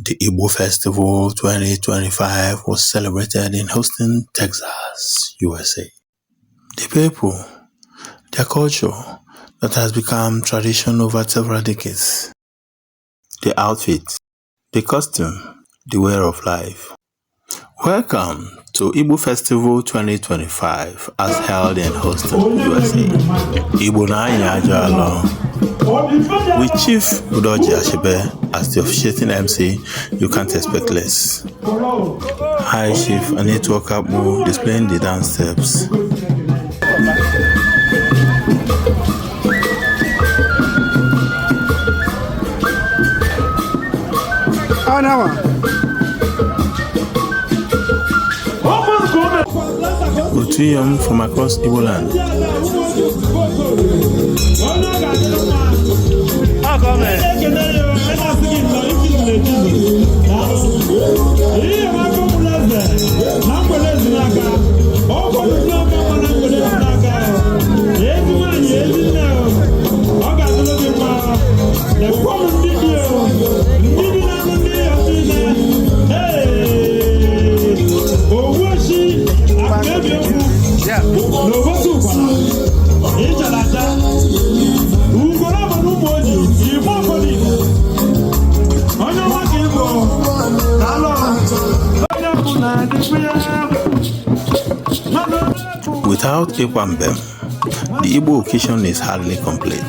The Igbo Festival 2025 was celebrated in Houston, Texas, USA. The people, their culture that has become tradition over several decades, the outfit, the costume, the way of life. Welcome to Igbo Festival 2025 as held in Houston, USA. Igbo with Chief Udoji Achebe as the officiating MC, you can't expect less. Hi Chief, I need to walk up more displaying the dance steps. Utuyam from across Igbo land. Without Ikwa Mbem, the Igbo occasion is hardly complete.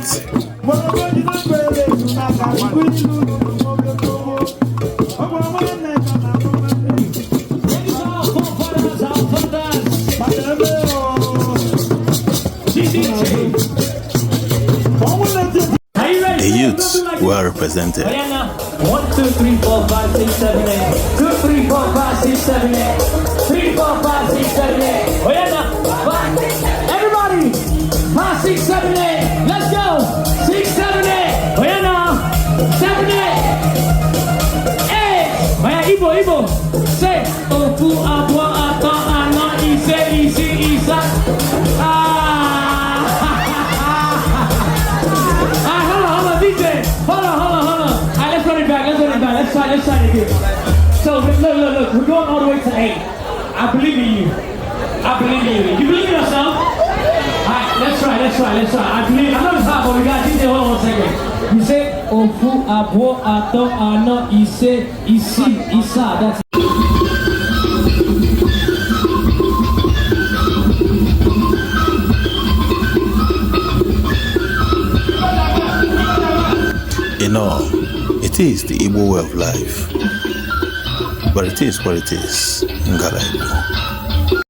The youths were represented. 1, 2, 3, 4, 5, 6, 7, 8. 2, 3, 4, 5, 6, 7, 8. 3, 4, 5, 6, 7, 8. Oh yeah, now. Everybody! 5, 6, 7, 8. Let's go! 6, 7, 8. Oh yeah, now. 7, 8. 8. Oh yeah, Igbo. Say. Ofu, abwa, ato, ano, ise, isi, isa. Hold on, DJ. Hold on. Let's run it back. Let's try it again. So look. We're going all the way to 8. I believe in you. You believe in yourself? Alright, let's try. I know it's hot, but we got DJ. Hold on 1 second. You say Ofu, Abo, Ato, Ano, Ise, Isi, Isa. That's In all, it is the Igbo way of life. But it is what it is. Ngala Igbo.